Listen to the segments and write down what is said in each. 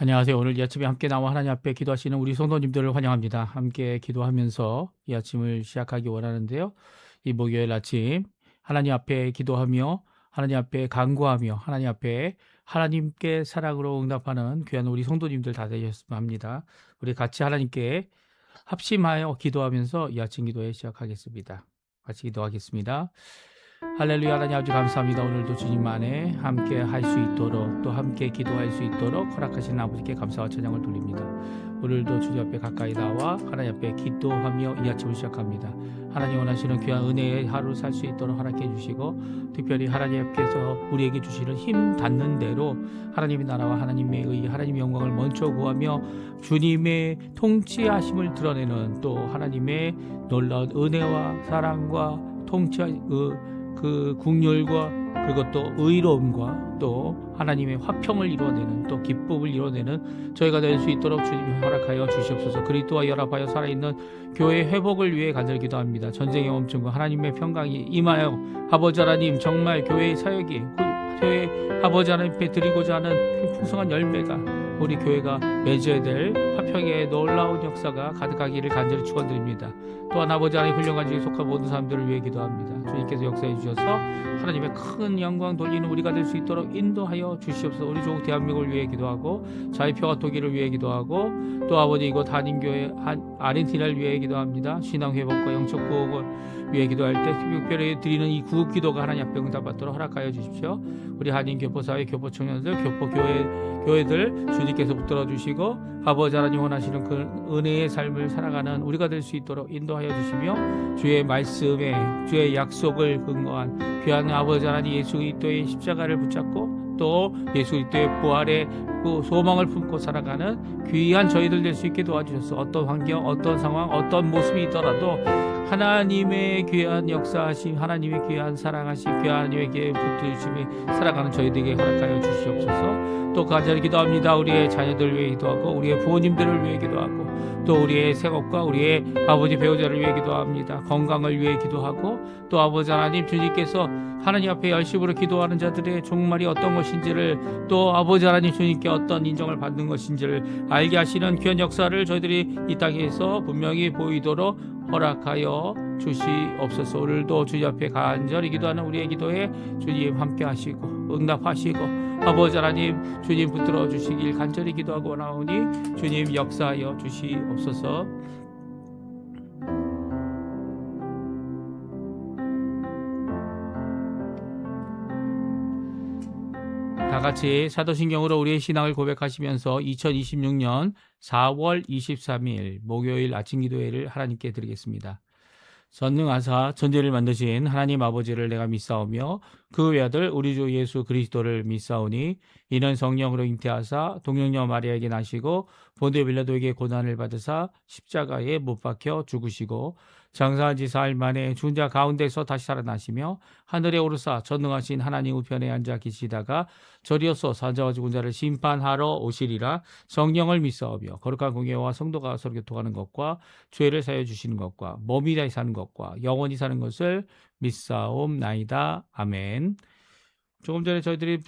안녕하세요. 오늘 이 아침에 함께 나와 하나님 앞에 기도하시는 우리 성도님들을 환영합니다. 함께 기도하면서 이 아침을 시작하기 원하는데요. 이 목요일 아침 하나님 앞에 기도하며 하나님 앞에 간구하며 하나님 앞에 하나님께 사랑으로 응답하는 귀한 우리 성도님들 다 되셨으면 합니다. 우리 같이 하나님께 합심하여 기도하면서 이 아침 기도에 시작하겠습니다. 같이 기도하겠습니다. 할렐루야. 하나님 아버지 감사합니다. 오늘도 주님 안에 함께 할 수 있도록 또 함께 기도할 수 있도록 허락하신 아버지께 감사와 찬양을 돌립니다. 오늘도 주님 앞에 가까이 나와 하나님 앞에 기도하며 이 아침을 시작합니다. 하나님 원하시는 귀한 은혜의 하루 살 수 있도록 허락해 주시고 특별히 하나님께서 우리에게 주시는 힘 닿는 대로 하나님의 나라와 하나님의 의 하나님의 영광을 먼저 구하며 주님의 통치하심을 드러내는 또 하나님의 놀라운 은혜와 사랑과 그 국률과 그리고 또 의로움과 또 하나님의 화평을 이루어내는 또 기쁨을 이루어내는 저희가 될 수 있도록 주님이 허락하여 주시옵소서. 그리스도와 연합하여 살아있는 교회 회복을 위해 간절히 기도합니다. 전쟁의 멈춤과 하나님의 평강이 임하여 아버지 하나님 정말 교회의 사역이 교회 아버지 하나님께 드리고자 하는 풍성한 열매가 우리 교회가 맺어야 될 화평의 놀라운 역사가 가득하기를 간절히 축원드립니다. 또한 아버지 하나님 훌륭한 중에 속한 모든 사람들을 위해 기도합니다. 주님께서 역사해 주셔서 하나님의 큰 영광 돌리는 우리가 될 수 있도록 인도하여 주시옵소서. 우리 조국 대한민국을 위해 기도하고 자유평화 독일을 위해 기도하고 또 아버지 이곳 한인교회 아르헨티나를 위해 기도합니다. 신앙회복과 영적 구원을 위해 기도할 때 특별히 드리는 이 구급 기도가 하나님 앞에 응답받도록 허락하여 주십시오. 우리 한인 교포사회 교포 청년들 교포 교회들 주님께서 붙들어 주시고 아버지 하나님 원하시는 그 은혜의 삶을 살아가는 우리가 될 수 있도록 인도하여 주시며 주의 말씀에 주의 약속을 근거한 귀한 아버지 하나님 예수 그리스도의 십자가를 붙잡고 또 예수 그리스도의 부활의 그 소망을 품고 살아가는 귀한 저희들 될 수 있게 도와주셔서 어떤 환경 어떤 상황 어떤 모습이 있더라도 하나님의 귀한 역사하심 하나님의 귀한 사랑하심 귀한 하나님의 귀한 붙드심이 살아가는 저희들에게 허락하여 주시옵소서. 또 간절히 기도합니다. 우리의 자녀들 위해 기도하고 우리의 부모님들을 위해 기도하고 또 우리의 생업과 우리의 아버지 배우자를 위해 기도합니다. 건강을 위해 기도하고 또 아버지 하나님 주님께서 하나님 앞에 열심으로 기도하는 자들의 종말이 어떤 것인지를 또 아버지 하나님 주님께 어떤 인정을 받는 것인지를 알게 하시는 귀한 역사를 저희들이 이 땅에서 분명히 보이도록 허락하여 주시옵소서. 오늘도 주님 앞에 간절히 기도하는 우리의 기도에 주님 함께 하시고 응답하시고 아버지 하나님 주님 붙들어 주시길 간절히 기도하고 원하오니 주님 역사하여 주시옵소서. 다 같이 사도신경으로 우리의 신앙을 고백하시면서 2026년 4월 23일 목요일 아침 기도회를 하나님께 드리겠습니다. 전능하사 천지를 만드신 하나님 아버지를 내가 믿사오며 그 외아들 우리 주 예수 그리스도를 믿사오니 이는 성령으로 잉태하사 동정녀 마리아에게 나시고 본디오 빌라도에게 고난을 받으사 십자가에 못 박혀 죽으시고 장사한 지 사흘 만에 죽은 자 가운데서 다시 살아나시며 하늘에 오르사 전능하신 하나님 우편에 앉아 계시다가 저리어서 산자와 죽은 자를 심판하러 오시리라. 성령을 믿사오며 거룩한 공예와 성도가 서로 교통하는 것과 죄를 사여 주시는 것과 몸이 다시 사는 것과 영원히 사는 것을 믿사옵나이다. 아멘. 조금 전에 저희들이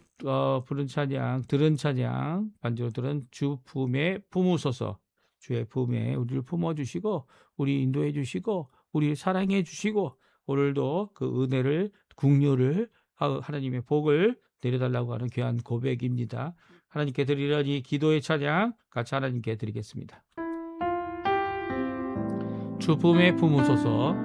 들은 찬양 반주로 들은 주 품에 품으소서. 주의 품에 우리를 품어주시고 우리 인도해 주시고 우리 사랑해 주시고 오늘도 그 은혜를 국류를 하나님의 복을 내려달라고 하는 귀한 고백입니다. 하나님께 드리려는 이 기도의 찬양 같이 하나님께 드리겠습니다. 주 품에 품으소서.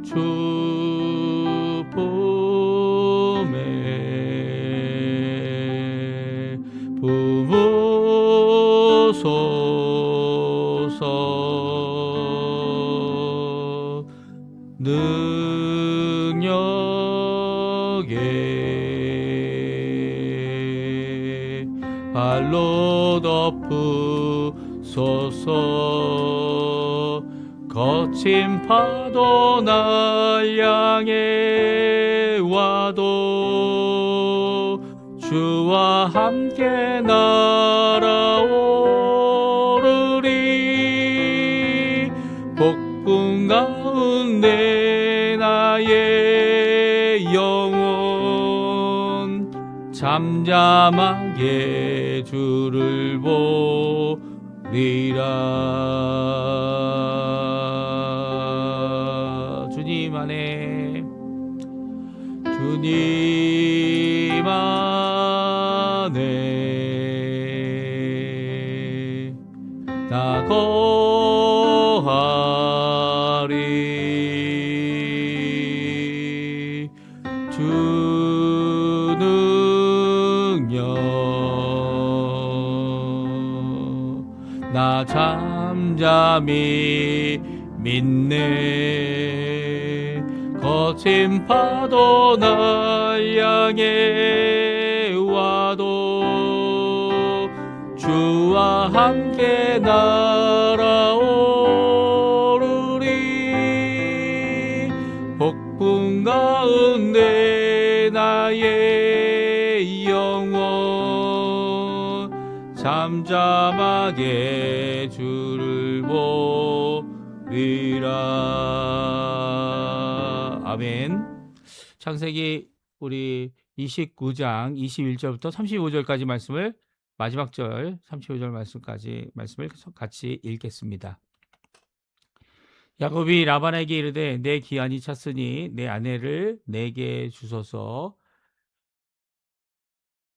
주 품에 품으소서. 능력에 발로 덮으소서. 거친 파도 날 향해 와도 주와 함께 날아오르리. 폭풍 가운데 나의 영혼 잠잠하게 주를 보리라. 주님 안에 나 거하리. 주 능력 나 잠잠히 믿네. 거친 파도 날 향해 와도 주와 함께 날아오르리. 폭풍 가운데 나의 영혼 잠잠하게 주를 보리라. 아멘. 창세기 우리 29장 21절부터 35절까지 말씀을, 마지막 절 35절 말씀까지 말씀을 같이 읽겠습니다. 야곱이 라반에게 이르되 내 기한이 찼으니 내 아내를 내게 주소서.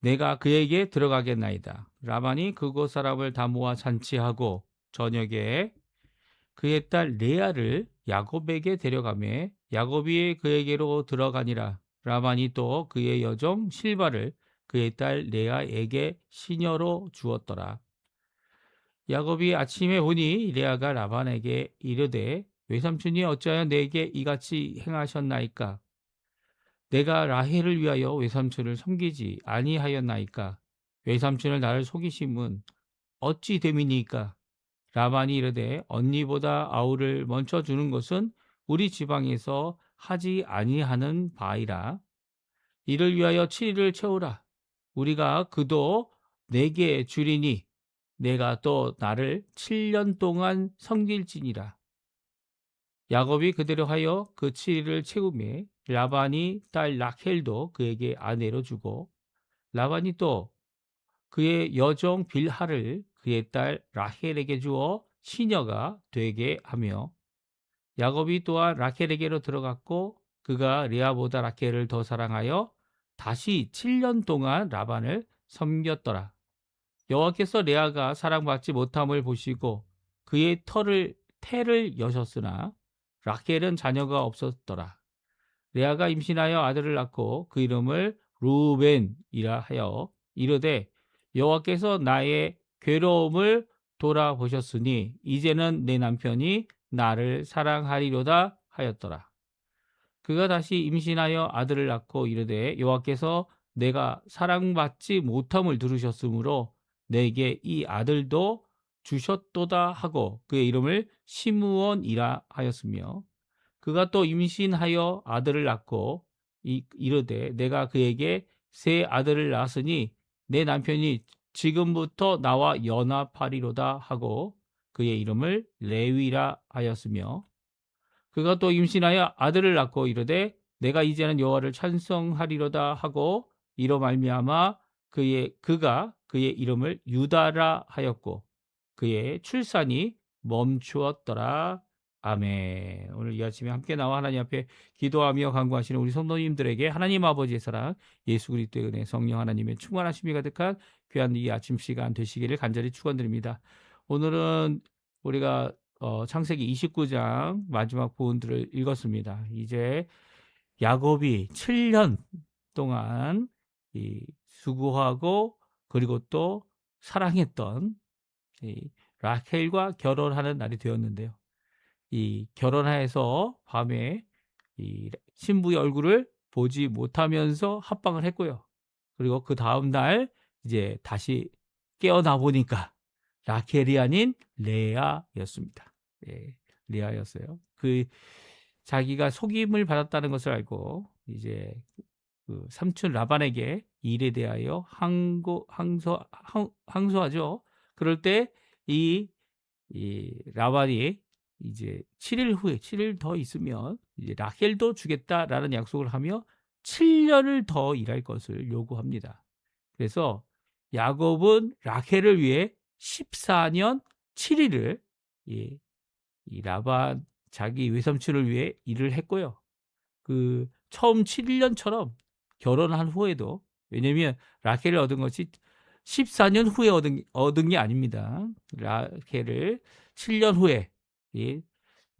내가 그에게 들어가겠나이다. 라반이 그곳 사람을 다 모아 잔치하고 저녁에 그의 딸 레아를 야곱에게 데려가매 야곱이 그에게로 들어가니라. 라반이 또 그의 여종 실바를 그의 딸 레아에게 시녀로 주었더라. 야곱이 아침에 보니 레아가 라반에게 이르되 외삼촌이 어찌하여 내게 이같이 행하셨나이까? 내가 라헬을 위하여 외삼촌을 섬기지 아니하였나이까? 외삼촌을 나를 속이심은 어찌 됨이니까? 라반이 이르되 언니보다 아우를 먼저 주는 것은 우리 지방에서 하지 아니하는 바이라. 이를 위하여 7일을 채우라. 우리가 그도 내게 주리니 내가 또 나를 7년 동안 섬길지니라. 야곱이 그대로 하여 그 7일을 채우매 라반이 딸 라헬도 그에게 아내로 주고 라반이 또 그의 여종 빌하를 그의 딸 라헬에게 주어 시녀가 되게 하며 야곱이 또한 라헬에게로 들어갔고 그가 레아보다 라헬을 더 사랑하여 다시 7년 동안 라반을 섬겼더라. 여호와께서 레아가 사랑받지 못함을 보시고 그의 태를 여셨으나 라헬은 자녀가 없었더라. 레아가 임신하여 아들을 낳고 그 이름을 루벤이라 하여 이르되 여호와께서 나의 괴로움을 돌아보셨으니 이제는 내 남편이 나를 사랑하리로다 하였더라. 그가 다시 임신하여 아들을 낳고 이르되 여호와께서 내가 사랑받지 못함을 들으셨으므로 내게 이 아들도 주셨도다 하고 그의 이름을 시므온이라 하였으며 그가 또 임신하여 아들을 낳고 이르되 내가 그에게 새 아들을 낳았으니 내 남편이 지금부터 나와 연합하리로다 하고 그의 이름을 레위라 하였으며 그가 또 임신하여 아들을 낳고 이르되 내가 이제는 여호와를 찬송하리로다 하고 이로 말미암아 그가 그의 이름을 유다라 하였고 그의 출산이 멈추었더라. 아멘. 오늘 이 아침에 함께 나와 하나님 앞에 기도하며 간구하시는 우리 성도님들에게 하나님 아버지의 사랑, 예수 그리스도의 은혜, 성령 하나님의 충만하심이 가득한 귀한 이 아침 시간 되시기를 간절히 축원드립니다. 오늘은 우리가 창세기 29장 마지막 부분들을 읽었습니다. 이제 야곱이 7년 동안 수고하고 그리고 또 사랑했던 라헬과 결혼하는 날이 되었는데요. 이 결혼해서 밤에 이 신부의 얼굴을 보지 못하면서 합방을 했고요. 그리고 그 다음 날 이제 다시 깨어나 보니까 라켈이 아닌 레아였습니다. 예, 레아였어요. 그 자기가 속임을 받았다는 것을 알고 이제 그 삼촌 라반에게 일에 대하여 항소하죠. 그럴 때 이 라반이 이제 7일 후에 7일 더 있으면 이제 라헬도 주겠다라는 약속을 하며 7년을 더 일할 것을 요구합니다. 그래서 야곱은 라헬을 위해 14년 7일을 이 라반 자기 외삼촌을 위해 일을 했고요. 그 처음 7년처럼 결혼한 후에도, 왜냐면 라켈을 얻은 것이 14년 후에 얻은 게 아닙니다. 라켈을 7년 후에 이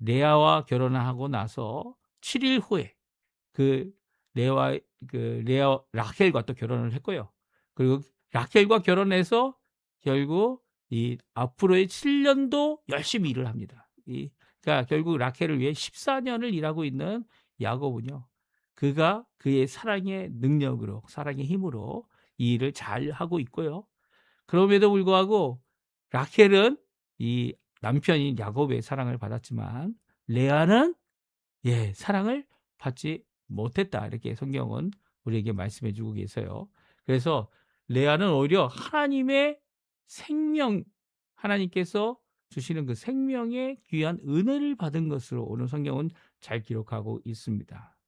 레아와 결혼을 하고 나서 7일 후에 그 레아 라켈과 또 결혼을 했고요. 그리고 라켈과 결혼해서 결국 이 앞으로의 7년도 열심히 일을 합니다. 그러니까 결국 라켈을 위해 14년을 일하고 있는 야곱은요. 그가 그의 사랑의 능력으로, 사랑의 힘으로 이 일을 잘 하고 있고요. 그럼에도 불구하고 라켈은 이 남편인 야곱의 사랑을 받았지만 레아는 사랑을 받지 못했다. 이렇게 성경은 우리에게 말씀해 주고 계세요. 그래서 레아는 오히려 하나님의 생명, 하나님께서 주시는 그 생명의 귀한 은혜를 받은 것으로 오늘 성경은 잘 기록하고 있습니다.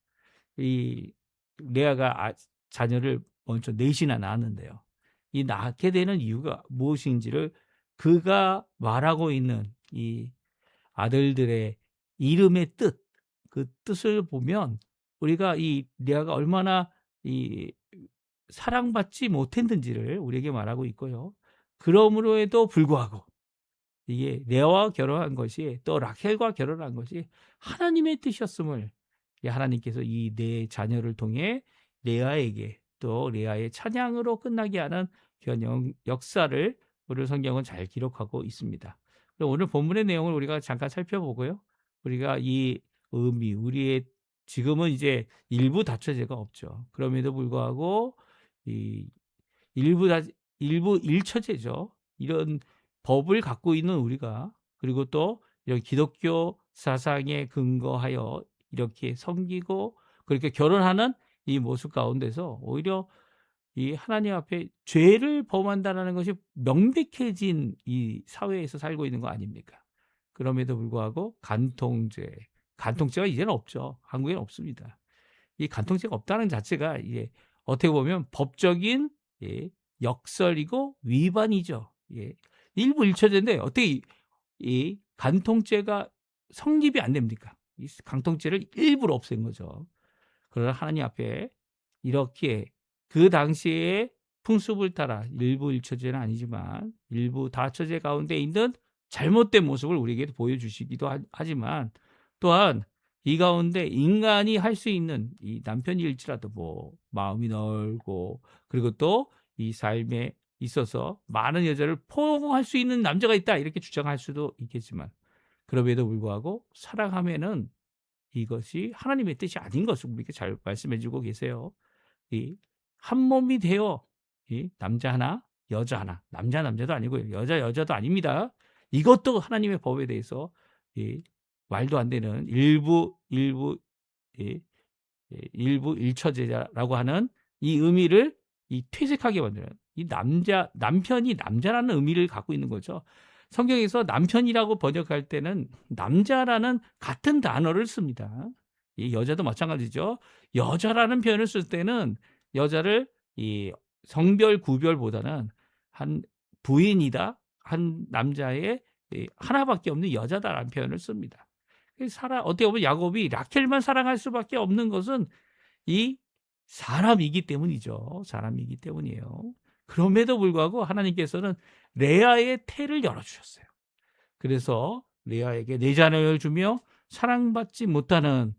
이 레아가 자녀를 먼저 넷이나 낳았는데요. 이 낳게 되는 이유가 무엇인지를 그가 말하고 있는 이 아들들의 이름의 뜻, 그 뜻을 보면 우리가 이 레아가 얼마나 이 사랑받지 못했는지를 우리에게 말하고 있고요. 그러므로에도 불구하고 이게 레아와 결혼한 것이, 또 라켈과 결혼한 것이 하나님의 뜻이었음을, 하나님께서 이 네 자녀를 통해 레아에게, 또 레아의 찬양으로 끝나게 하는 그런 역사를 오늘 성경은 잘 기록하고 있습니다. 오늘 본문의 내용을 우리가 잠깐 살펴보고요. 우리가 이 의미, 우리의 지금은 이제 일부 다처제가 없죠. 그럼에도 불구하고 이 일부 다 일부 일처제죠. 이런 법을 갖고 있는 우리가, 그리고 또 이런 기독교 사상에 근거하여 이렇게 섬기고 그렇게 결혼하는 이 모습 가운데서 오히려 이 하나님 앞에 죄를 범한다라는 것이 명백해진 이 사회에서 살고 있는 거 아닙니까? 그럼에도 불구하고 간통죄가 이제는 없죠. 한국에는 없습니다. 이 간통죄가 없다는 자체가 이게 어떻게 보면 법적인 예, 역설이고 위반이죠. 예. 일부 일처제인데 어떻게 이 간통죄가 성립이 안 됩니까? 이 간통죄를 일부러 없앤 거죠. 그러나 하나님 앞에 이렇게 그 당시에 풍습을 따라 일부 일처제는 아니지만 일부 다처제 가운데 있는 잘못된 모습을 우리에게 보여주시기도 하지만, 또한 이 가운데 인간이 할 수 있는 이 남편일지라도 뭐 마음이 넓고, 그리고 또 이 삶에 있어서 많은 여자를 포용할 수 있는 남자가 있다, 이렇게 주장할 수도 있겠지만, 그럼에도 불구하고 사랑하면은 이것이 하나님의 뜻이 아닌 것을 우리에게 잘 말씀해 주고 계세요. 이 한 몸이 되어 이 남자 하나, 여자 하나, 남자도 아니고요. 여자도 아닙니다. 이것도 하나님의 법에 대해서 이 말도 안 되는 이 일부 일처제자라고 하는 이 의미를 이 퇴색하게 만드는, 이 남편이 남자라는 의미를 갖고 있는 거죠. 성경에서 남편이라고 번역할 때는 남자라는 같은 단어를 씁니다. 이 여자도 마찬가지죠. 여자라는 표현을 쓸 때는 여자를 이 성별 구별보다는 한 부인이다, 한 남자의 하나밖에 없는 여자다라는 표현을 씁니다. 어떻게 보면 야곱이 라켈만 사랑할 수밖에 없는 것은 이 사람이기 때문이죠. 사람이기 때문이에요. 그럼에도 불구하고 하나님께서는 레아의 태를 열어주셨어요. 그래서 레아에게 네 자녀를 주며 사랑받지 못하는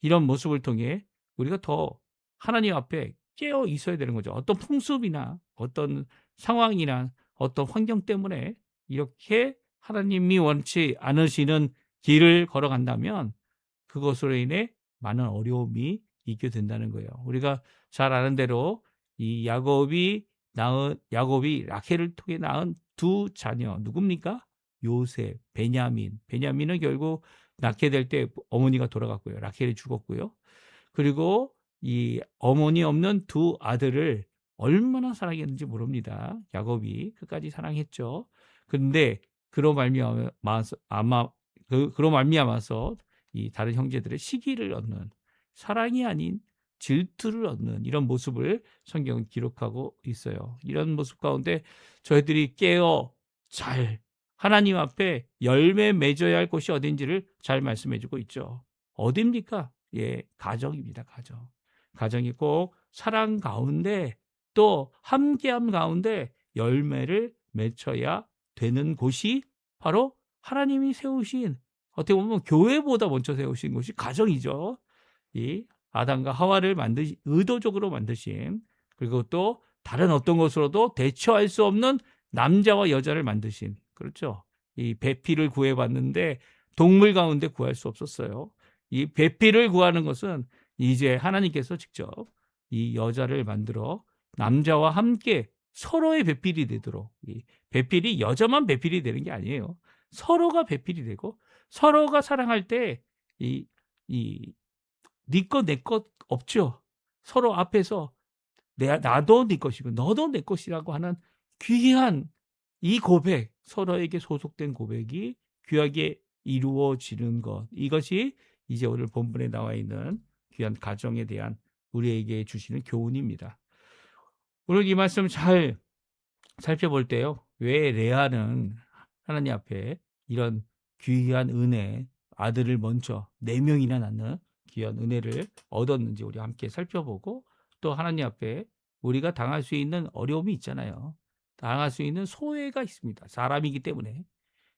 이런 모습을 통해 우리가 더 하나님 앞에 깨어 있어야 되는 거죠. 어떤 풍습이나 어떤 상황이나 어떤 환경 때문에 이렇게 하나님이 원치 않으시는 길을 걸어간다면 그것으로 인해 많은 어려움이 있게 된다는 거예요. 우리가 잘 아는 대로 이 야곱이 라켈을 통해 낳은 두 자녀 누굽니까? 요셉, 베냐민. 베냐민은 결국 낳게 될 때 어머니가 돌아갔고요. 라켈이 죽었고요. 그리고 이 어머니 없는 두 아들을 얼마나 사랑했는지 모릅니다. 야곱이 끝까지 사랑했죠. 근데 그로 말미암아서 이 다른 형제들의 시기를 얻는, 사랑이 아닌 질투를 얻는 이런 모습을 성경은 기록하고 있어요. 이런 모습 가운데 저희들이 깨어 잘 하나님 앞에 열매 맺어야 할 곳이 어딘지를 잘 말씀해 주고 있죠. 어딥니까? 예, 가정입니다. 가정. 가정이 꼭 사랑 가운데 또 함께함 가운데 열매를 맺어야 되는 곳이 바로 하나님이 세우신, 어떻게 보면 교회보다 먼저 세우신 곳이 가정이죠. 이 아담과 하와를 의도적으로 만드신, 그리고 또 다른 어떤 것으로도 대처할 수 없는 남자와 여자를 만드신, 그렇죠. 이 배필을 구해봤는데 동물 가운데 구할 수 없었어요. 이 배필을 구하는 것은 이제 하나님께서 직접 이 여자를 만들어 남자와 함께 서로의 배필이 되도록, 이 배필이 여자만 배필이 되는 게 아니에요. 서로가 배필이 되고 서로가 사랑할 때 이 네 것 내 것 없죠. 서로 앞에서 나도 네 것이고 너도 내 것이라고 하는 귀한 이 고백, 서로에게 소속된 고백이 귀하게 이루어지는 것, 이것이 이제 오늘 본문에 나와 있는 귀한 가정에 대한 우리에게 주시는 교훈입니다. 오늘 이 말씀 잘 살펴볼 때요, 왜 레아는 하나님 앞에 이런 귀한 은혜, 아들을 먼저 4명이나 낳는 귀한 은혜를 얻었는지 우리 함께 살펴보고, 또 하나님 앞에 우리가 당할 수 있는 어려움이 있잖아요. 당할 수 있는 소외가 있습니다. 사람이기 때문에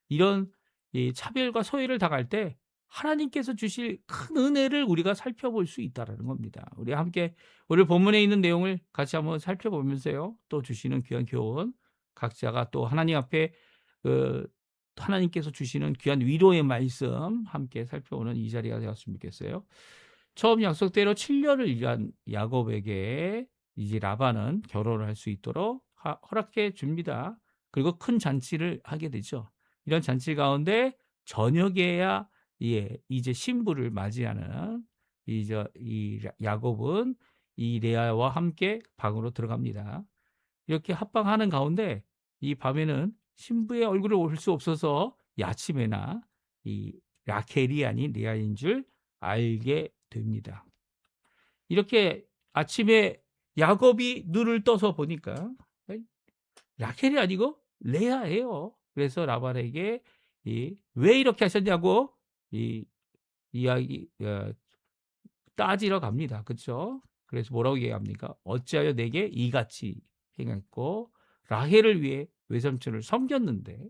이런 이 차별과 소외를 당할 때 하나님께서 주실 큰 은혜를 우리가 살펴볼 수 있다라는 겁니다. 우리 함께 오늘 본문에 있는 내용을 같이 한번 살펴보면서요, 또 주시는 귀한 교훈, 각자가 또 하나님 앞에 그 하나님께서 주시는 귀한 위로의 말씀 함께 살펴보는 이 자리가 되었으면 좋겠어요. 처음 약속대로 7년을 일한 야곱에게 이제 라반은 결혼을 할 수 있도록 허락해 줍니다. 그리고 큰 잔치를 하게 되죠. 이런 잔치 가운데 저녁에야 이제 신부를 맞이하는 이 야곱은 이 레아와 함께 방으로 들어갑니다. 이렇게 합방하는 가운데 이 밤에는 신부의 얼굴을 볼 수 없어서 아침에나 이 라켈이 아닌 레아인 줄 알게 됩니다. 이렇게 아침에 야곱이 눈을 떠서 보니까 라켈이 아니고 레아예요. 그래서 라반에게 왜 이렇게 하셨냐고 이 이야기 따지러 갑니다. 그렇죠? 그래서 뭐라고 얘기합니까? 어찌하여 내게 이같이 행했고 라헬을 위해 외삼촌을 섬겼는데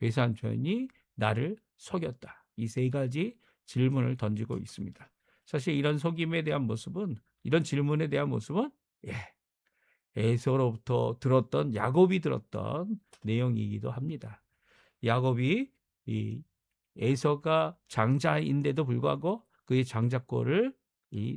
외삼촌이 나를 속였다. 이 3가지 질문을 던지고 있습니다. 사실 이런 속임에 대한 모습은, 이런 질문에 대한 모습은 예, 에서로부터 들었던, 야곱이 들었던 내용이기도 합니다. 야곱이 이 에서가 장자인데도 불구하고 그의 장자권을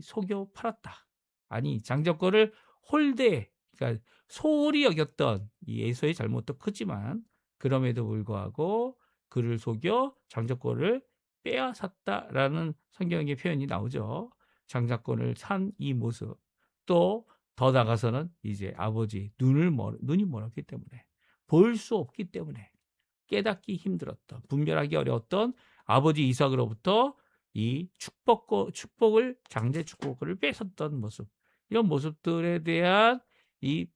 속여 팔았다. 아니, 장자권을 그러니까 소홀히 여겼던 이 에서의 잘못도 크지만 그럼에도 불구하고 그를 속여 장자권을 빼앗았다라는 성경의 표현이 나오죠. 장자권을 산 이 모습, 또 더 나가서는 이제 아버지 눈이 멀었기 때문에, 볼 수 없기 때문에 깨닫기 힘들었던, 분별하기 어려웠던 아버지 이삭으로부터 이 축복을, 장제 축복을 뺏었던 모습, 이런 모습들에 대한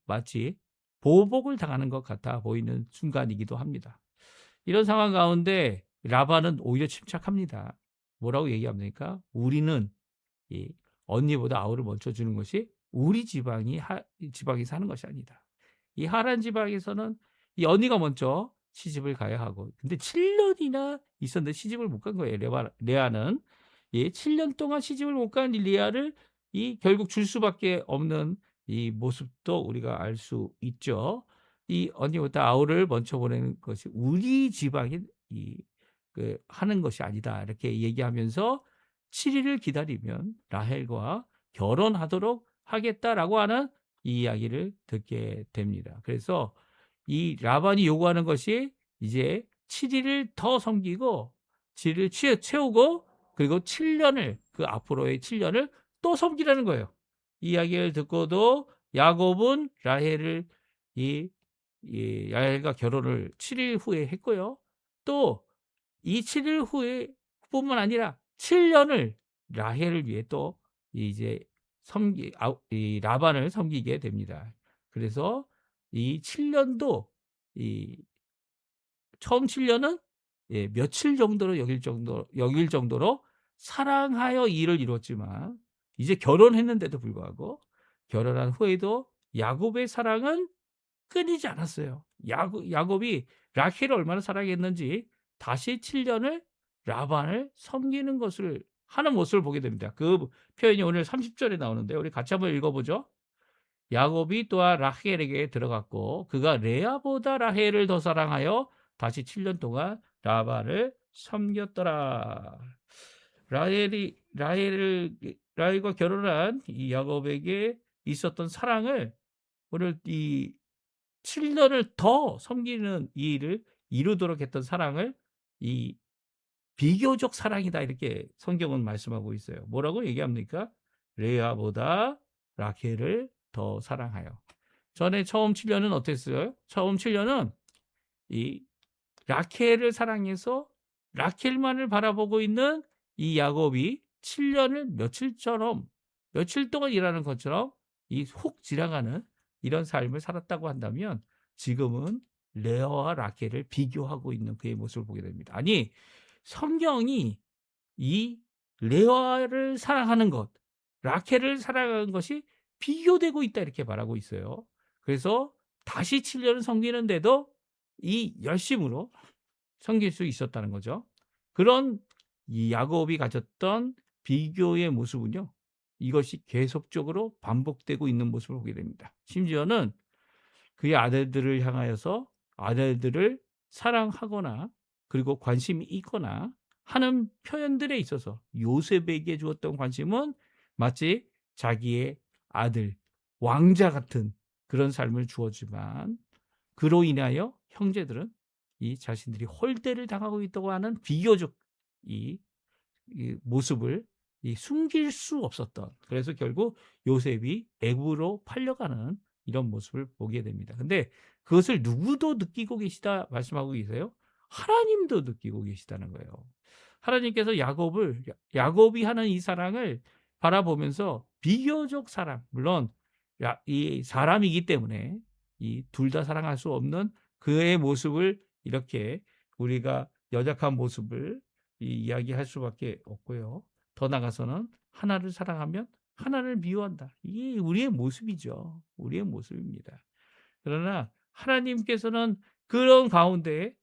마치 보복을 당하는 것 같아 보이는 순간이기도 합니다. 이런 상황 가운데 라반은 오히려 침착합니다. 뭐라고 얘기합니까? 우리는 이 언니보다 아우를 먼저 주는 것이 우리 지방이 사는 것이 아니다. 이 하란 지방에서는 이 언니가 먼저 시집을 가야 하고, 근데 7년이나 있었는데 시집을 못 간 거예요. 레아는 7년 동안 시집을 못 간 레아를 결국 줄 수밖에 없는 이 모습도 우리가 알 수 있죠. 이 언니보다 아우를 먼저 보내는 것이 우리 지방이 하는 것이 아니다. 이렇게 얘기하면서 7일을 기다리면 라헬과 결혼하도록 하겠다라고 하는 이 이야기를 듣게 됩니다. 그래서 이 라반이 요구하는 것이 이제 7일을 더 섬기고 7일 채우고 그리고 7년을, 그 앞으로의 7년을 또 섬기라는 거예요. 이 이야기를 듣고도 야곱은 라헬과 결혼을 7일 후에 했고요. 또 이 7일 후에 뿐만 아니라 7년을 라헬을 위해 또 이제 이 라반을 섬기게 됩니다. 그래서 이 7년도 이 처음 7년은 며칠 정도로 여길 정도로 사랑하여 이 일을 이뤘지만 이제 결혼했는데도 불구하고 결혼한 후에도 야곱의 사랑은 끊이지 않았어요. 야곱이 라헬을 얼마나 사랑했는지 다시 7년을 라반을 섬기는 것을 하는 모습을 보게 됩니다. 그 표현이 오늘 30절에 나오는데 우리 같이 한번 읽어보죠. 야곱이 또한 라헬에게 들어갔고 그가 레아보다 라헬을 더 사랑하여 다시 7년 동안 라반을 섬겼더라. 라헬과 결혼한 이 야곱에게 있었던 사랑을 오늘 이 7년을 더 섬기는 이 일을 이루도록 했던 사랑을 이 비교적 사랑이다 이렇게 성경은 말씀하고 있어요. 뭐라고 얘기합니까? 레아보다 라켈을 더 사랑하여. 전에 처음 7년은 어땠어요? 처음 7년은 이 라켈을 사랑해서 라켈만을 바라보고 있는 이 야곱이 7년을 며칠 동안 일하는 것처럼 이 훅 지나가는 이런 삶을 살았다고 한다면 지금은 레아와 라켈을 비교하고 있는 그의 모습을 보게 됩니다. 아니 성경이 이 레아를 사랑하는 것, 라켈을 사랑하는 것이 비교되고 있다 이렇게 말하고 있어요. 그래서 다시 7년을 섬기는데도 이 열심으로 섬길 수 있었다는 거죠. 그런 이 야곱이 가졌던 비교의 모습은요. 이것이 계속적으로 반복되고 있는 모습을 보게 됩니다. 심지어는 그의 아들들을 향하여서 아들들을 사랑하거나 그리고 관심이 있거나 하는 표현들에 있어서 요셉에게 주었던 관심은 마치 자기의 아들, 왕자 같은 그런 삶을 주었지만 그로 인하여 형제들은 이 자신들이 홀대를 당하고 있다고 하는 비교적 이 모습을 숨길 수 없었던 그래서 결국 요셉이 애굽으로 팔려가는 이런 모습을 보게 됩니다. 근데 그것을 누구도 느끼고 계시다 말씀하고 계세요? 하나님도 느끼고 계시다는 거예요. 하나님께서 야곱이 하는 이 사랑을 바라보면서 비교적 사랑, 물론 이 사람이기 때문에 이 둘 다 사랑할 수 없는 그의 모습을 이렇게 우리가 연약한 모습을 이야기할 수밖에 없고요. 더 나아가서는 하나를 사랑하면 하나를 미워한다. 이게 우리의 모습이죠. 우리의 모습입니다. 그러나 하나님께서는 그런 가운데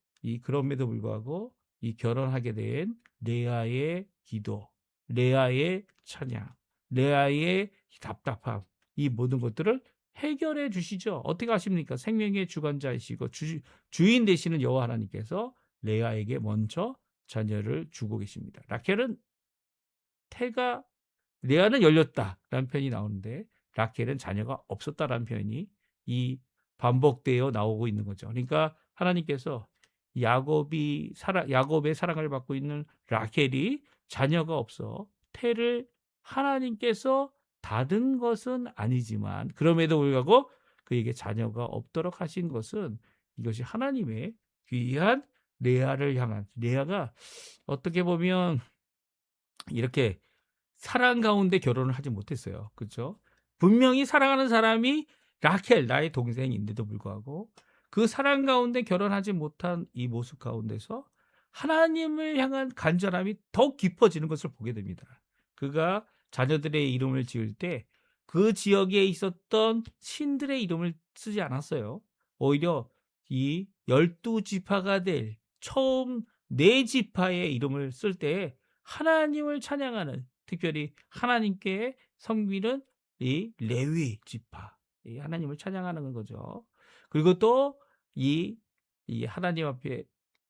그럼에도 불구하고 이 결혼하게 된 레아의 기도, 레아의 찬양, 레아의 답답함 이 모든 것들을 해결해 주시죠. 어떻게 하십니까? 생명의 주관자이시고 주인 되시는 여호와 하나님께서 레아에게 먼저 자녀를 주고 계십니다. 라켈은 태가 레아는 열렸다라는 표현이 나오는데 라켈은 자녀가 없었다라는 표현이 이 반복되어 나오고 있는 거죠. 그러니까 하나님께서 야곱의 사랑을 받고 있는 라켈이 자녀가 없어 태를 하나님께서 닫은 것은 아니지만 그럼에도 불구하고 그에게 자녀가 없도록 하신 것은 이것이 하나님의 귀한 레아를 향한 레아가 어떻게 보면 이렇게 사랑 가운데 결혼을 하지 못했어요. 그렇죠? 분명히 사랑하는 사람이 라켈 나의 동생인데도 불구하고 그 사랑 가운데 결혼하지 못한 이 모습 가운데서 하나님을 향한 간절함이 더욱 깊어지는 것을 보게 됩니다. 그가 자녀들의 이름을 지을 때 그 지역에 있었던 신들의 이름을 쓰지 않았어요. 오히려 이 12지파가 될 처음 4지파의 이름을 쓸 때 하나님을 찬양하는 특별히 하나님께 섬기는 이 레위 지파 이 하나님을 찬양하는 거죠. 그리고 또 이 하나님 앞에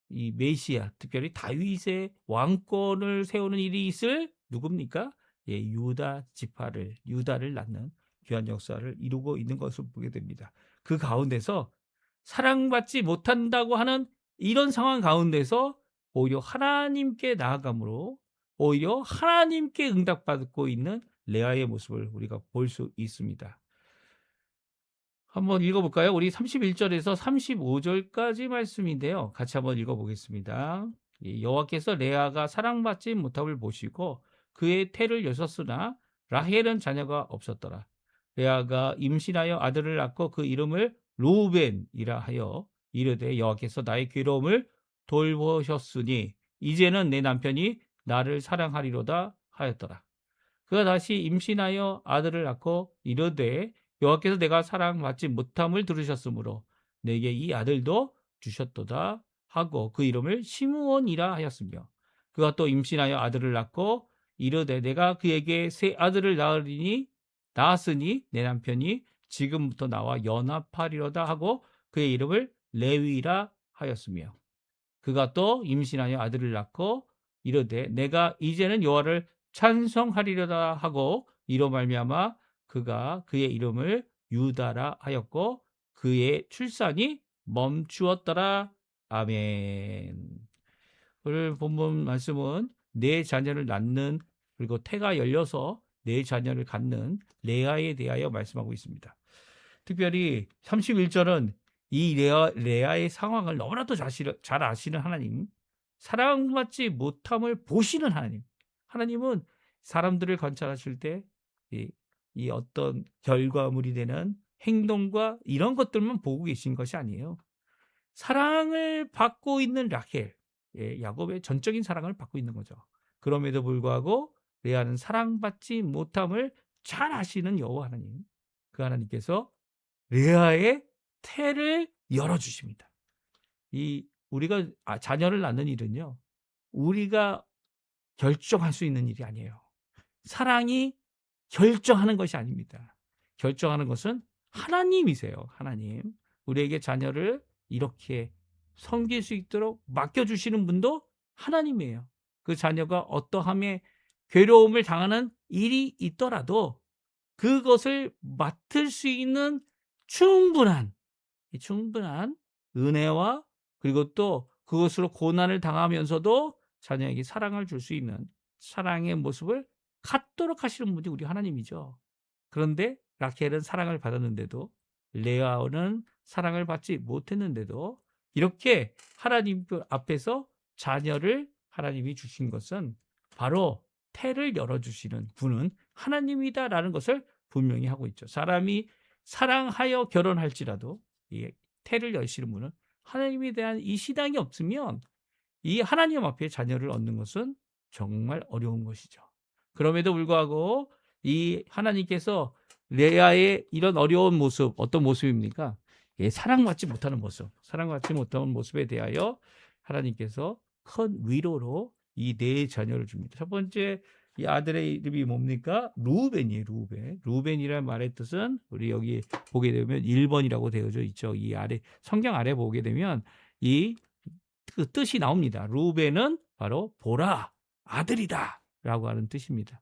이 메시아 특별히 다윗의 왕권을 세우는 일이 있을 누굽니까? 유다를 낳는 귀한 역사를 이루고 있는 것을 보게 됩니다. 그 가운데서 사랑받지 못한다고 하는 이런 상황 가운데서 오히려 하나님께 나아감으로 오히려 하나님께 응답받고 있는 레아의 모습을 우리가 볼 수 있습니다. 한번 읽어볼까요? 우리 31절에서 35절까지 말씀인데요. 같이 한번 읽어보겠습니다. 여호와께서 레아가 사랑받지 못함을 보시고 그의 태를 여셨으나 라헬은 자녀가 없었더라. 레아가 임신하여 아들을 낳고 그 이름을 루벤이라 하여 이르되 여호와께서 나의 괴로움을 돌보셨으니 이제는 내 남편이 나를 사랑하리로다 하였더라. 그가 다시 임신하여 아들을 낳고 이르되 여호와께서 내가 사랑받지 못함을 들으셨으므로 내게 이 아들도 주셨도다 하고 그 이름을 시므온이라 하였으며 그가 또 임신하여 아들을 낳고 이르되 내가 그에게 새 아들을 낳았으니 내 남편이 지금부터 나와 연합하리로다 하고 그의 이름을 레위라 하였으며 그가 또 임신하여 아들을 낳고 이르되 내가 이제는 여호와를 찬송하리로다 하고 이로 말미암아 그가 그의 이름을 유다라 하였고 그의 출산이 멈추었더라. 아멘. 오늘 본문 말씀은 네 자녀를 낳는 그리고 태가 열려서 네 자녀를 갖는 레아에 대하여 말씀하고 있습니다. 특별히 31절은 이 레아의 상황을 너무나도 잘 아시는 하나님, 사랑받지 못함을 보시는 하나님. 하나님은 사람들을 관찰하실 때 이 어떤 결과물이 되는 행동과 이런 것들만 보고 계신 것이 아니에요. 사랑을 받고 있는 라헬, 야곱의 전적인 사랑을 받고 있는 거죠. 그럼에도 불구하고 레아는 사랑받지 못함을 잘 아시는 여호와 하나님. 그 하나님께서 레아의 태를 열어주십니다. 우리가 자녀를 낳는 일은요, 우리가 결정할 수 있는 일이 아니에요. 사랑이 결정하는 것이 아닙니다. 결정하는 것은 하나님이세요. 하나님. 우리에게 자녀를 이렇게 섬길 수 있도록 맡겨주시는 분도 하나님이에요. 그 자녀가 어떠함에 괴로움을 당하는 일이 있더라도 그것을 맡을 수 있는 충분한 은혜와 그리고 또 그것으로 고난을 당하면서도 자녀에게 사랑을 줄 수 있는 사랑의 모습을 갖도록 하시는 분이 우리 하나님이죠. 그런데 라켈은 사랑을 받았는데도 레아는 사랑을 받지 못했는데도 이렇게 하나님 앞에서 자녀를 하나님이 주신 것은 바로 태를 열어주시는 분은 하나님이다라는 것을 분명히 하고 있죠. 사람이 사랑하여 결혼할지라도 이 태를 여시는 분은 하나님에 대한 이 신앙이 없으면 이 하나님 앞에 자녀를 얻는 것은 정말 어려운 것이죠. 그럼에도 불구하고 이 하나님께서 레아의 이런 어려운 모습, 어떤 모습입니까? 사랑받지 못하는 모습, 사랑받지 못하는 모습에 대하여 하나님께서 큰 위로로 이 네 자녀를 줍니다. 첫 번째 이 아들의 이름이 뭡니까? 루벤이에요. 루벤이라는 말의 뜻은 우리 여기 보게 되면 1번이라고 되어져 있죠. 이 아래 성경 아래 보게 되면 그 뜻이 나옵니다. 루벤은 바로 보라, 아들이다라고 하는 뜻입니다.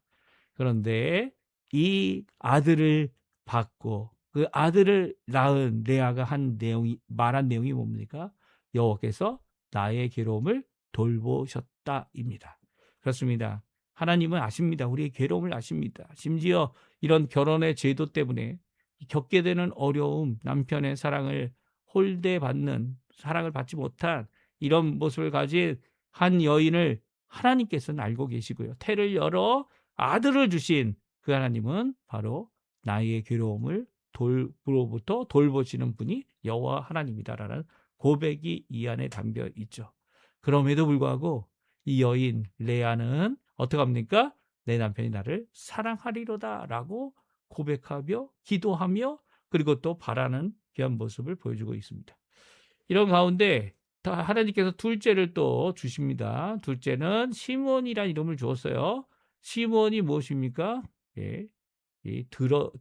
그런데 이 아들을 받고 그 아들을 낳은 레아가 말한 내용이 뭡니까? 여호와께서 나의 괴로움을 돌보셨다입니다. 그렇습니다. 하나님은 아십니다. 우리의 괴로움을 아십니다. 심지어 이런 결혼의 제도 때문에 겪게 되는 어려움, 남편의 사랑을 홀대받는, 사랑을 받지 못한 이런 모습을 가진 한 여인을 하나님께서는 알고 계시고요. 태를 열어 아들을 주신 그 하나님은 바로 나의 괴로움을 돌로부터 돌보시는 분이 여호와 하나님이다라는 고백이 이 안에 담겨 있죠. 그럼에도 불구하고 이 여인 레아는 어떻게 합니까? 내 남편이 나를 사랑하리로다라고 고백하며 기도하며 그리고 또 바라는 귀한 모습을 보여주고 있습니다. 이런 가운데 하나님께서 둘째를 또 주십니다. 둘째는 시므온이라는 이름을 주었어요. 시므온이 무엇입니까?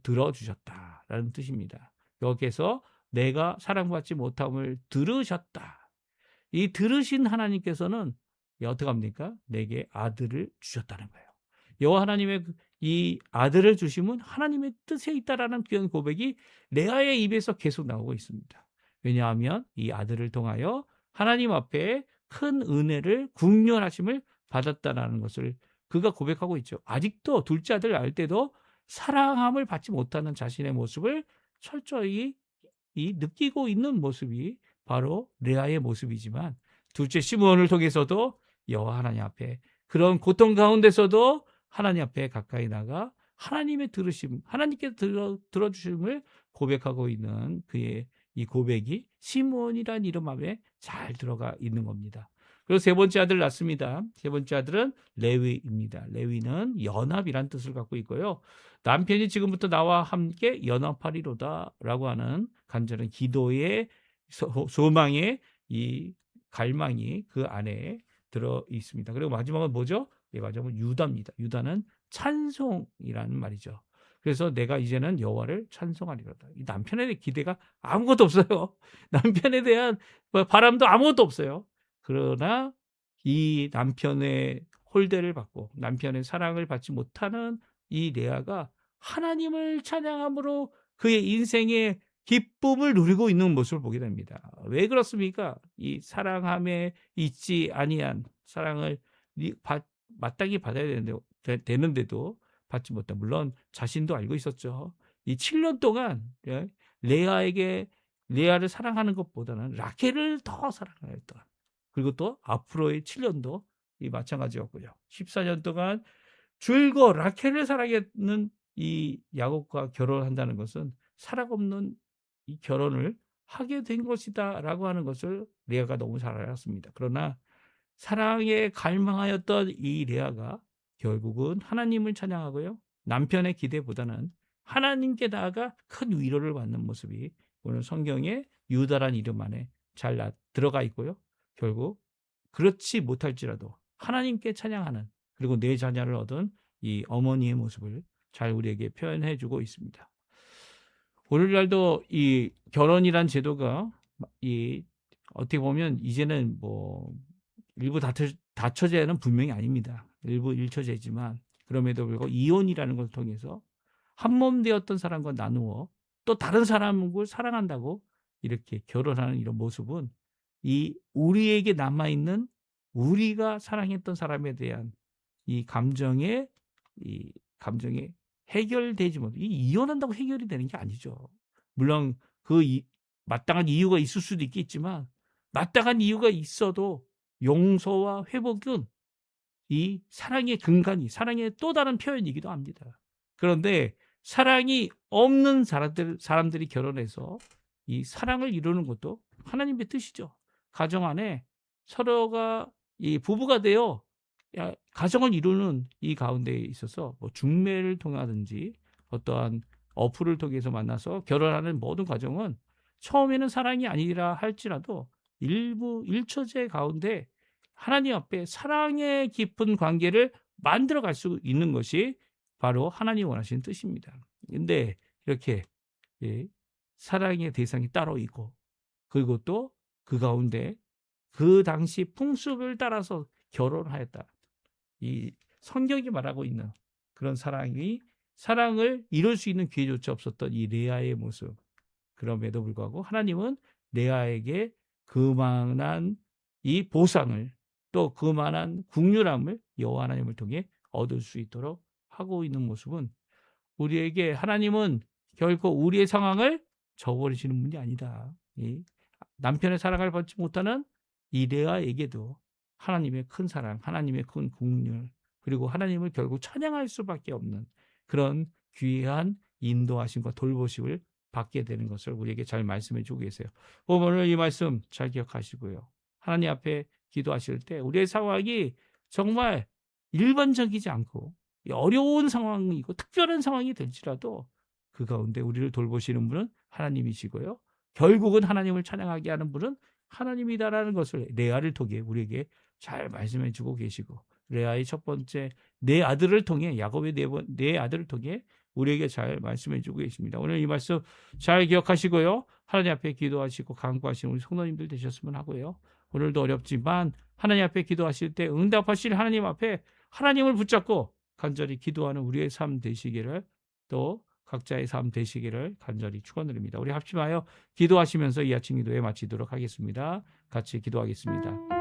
들어주셨다라는 뜻입니다. 여기서 내가 사랑받지 못함을 들으셨다. 이 들으신 하나님께서는 어떻게 합니까? 내게 아들을 주셨다는 거예요. 여호와 하나님의 이 아들을 주심은 하나님의 뜻에 있다라는 귀한 고백이 레아의 입에서 계속 나오고 있습니다. 왜냐하면 이 아들을 통하여 하나님 앞에 큰 은혜를 국률하심을 받았다라는 것을 그가 고백하고 있죠. 아직도 둘째 아들 낳을 때도 사랑함을 받지 못하는 자신의 모습을 철저히 느끼고 있는 모습이 바로 레아의 모습이지만 둘째 시므온을 통해서도 여호와 하나님 앞에 그런 고통 가운데서도 하나님 앞에 가까이 나가 하나님의 들으심, 하나님께 들어주심을 고백하고 있는 그의 이 고백이 시므온이라는 이름 안에 잘 들어가 있는 겁니다. 그리고 세 번째 아들 낳습니다. 세 번째 아들은 레위입니다. 레위는 연합이란 뜻을 갖고 있고요. 남편이 지금부터 나와 함께 연합하리로다 라고 하는 간절한 기도의 소망의 이 갈망이 그 안에 들어 있습니다. 그리고 마지막은 뭐죠? 마지막은 유다입니다. 유다는 찬송이라는 말이죠. 그래서 내가 이제는 여호와를 찬송하리로다. 이 남편에 대한 기대가 아무것도 없어요. 남편에 대한 바람도 아무것도 없어요. 그러나 이 남편의 홀대를 받고 남편의 사랑을 받지 못하는 이 레아가 하나님을 찬양함으로 그의 인생의 기쁨을 누리고 있는 모습을 보게 됩니다. 왜 그렇습니까? 이 사랑함에 있지 아니한 사랑을 마땅히 받아야 되는데도 받지 못한, 물론 자신도 알고 있었죠. 이 7년 동안 레아를 사랑하는 것보다는 라켈을 더 사랑하였던, 그리고 또 앞으로의 7년도 이 마찬가지였고요. 14년 동안 줄곧 라켈을 사랑했는 이 야곱과 결혼한다는 것은 사랑 없는 이 결혼을 하게 된 것이다라고 하는 것을 레아가 너무 잘 알았습니다. 그러나 사랑에 갈망하였던 이 레아가 결국은 하나님을 찬양하고요. 남편의 기대보다는 하나님께 나아가 큰 위로를 받는 모습이 오늘 성경에 유다란 이름 안에 잘 들어가 있고요. 결국 그렇지 못할지라도 하나님께 찬양하는, 그리고 내 자녀를 얻은 이 어머니의 모습을 잘 우리에게 표현해 주고 있습니다. 오늘날도 이 결혼이란 제도가 이 어떻게 보면 이제는 뭐 일부 다처제는 분명히 아닙니다. 일부 일처제지만 그럼에도 불구하고 이혼이라는 것을 통해서 한몸 되었던 사람과 나누어 또 다른 사람을 사랑한다고 이렇게 결혼하는 이런 모습은 이 우리에게 남아있는 우리가 사랑했던 사람에 대한 이 감정에 해결되지 못, 이혼한다고 해결이 되는 게 아니죠. 물론 마땅한 이유가 있을 수도 있겠지만 마땅한 이유가 있어도 용서와 회복은 이 사랑의 근간이, 사랑의 또 다른 표현이기도 합니다. 그런데 사랑이 없는 사람들이 결혼해서 이 사랑을 이루는 것도 하나님의 뜻이죠. 가정 안에 서로가 이 부부가 되어 가정을 이루는 이 가운데에 있어서 뭐 중매를 통하든지 어떠한 어플을 통해서 만나서 결혼하는 모든 가정은 처음에는 사랑이 아니라 할지라도 일부 일처제 가운데 하나님 앞에 사랑의 깊은 관계를 만들어 갈 수 있는 것이 바로 하나님이 원하시는 뜻입니다. 근데 이렇게 사랑의 대상이 따로 있고, 그리고 또 그 가운데 그 당시 풍습을 따라서 결혼하였다. 이 성경이 말하고 있는 그런 사랑을 이룰 수 있는 기회조차 없었던 이 레아의 모습. 그럼에도 불구하고 하나님은 레아에게 그만한 이 보상을, 또 그만한 국률함을 여호와 하나님을 통해 얻을 수 있도록 하고 있는 모습은, 우리에게 하나님은 결코 우리의 상황을 저버리시는 분이 아니다. 남편의 사랑을 받지 못하는 이 레아에게도 하나님의 큰 사랑, 하나님의 큰 국률, 그리고 하나님을 결국 찬양할 수밖에 없는 그런 귀한 인도하심과 돌보심을 받게 되는 것을 우리에게 잘 말씀해 주고 계세요. 오늘 이 말씀 잘 기억하시고요. 하나님 앞에 기도하실 때 우리의 상황이 정말 일반적이지 않고 어려운 상황이고 특별한 상황이 될지라도 그 가운데 우리를 돌보시는 분은 하나님이시고요. 결국은 하나님을 찬양하게 하는 분은 하나님이다라는 것을 레아를 통해 우리에게 잘 말씀해 주고 계시고, 레아의 첫 번째 네 아들을 통해, 야곱의 네 아들을 통해 우리에게 잘 말씀해 주고 계십니다. 오늘 이 말씀 잘 기억하시고요. 하나님 앞에 기도하시고 간구하시는 우리 성도님들 되셨으면 하고요. 오늘도 어렵지만 하나님 앞에 기도하실 때 응답하실 하나님 앞에 하나님을 붙잡고 간절히 기도하는 우리의 삶 되시기를, 또 각자의 삶 되시기를 간절히 축원드립니다. 우리 합심하여 기도하시면서 이 아침 기도에 마치도록 하겠습니다. 같이 기도하겠습니다.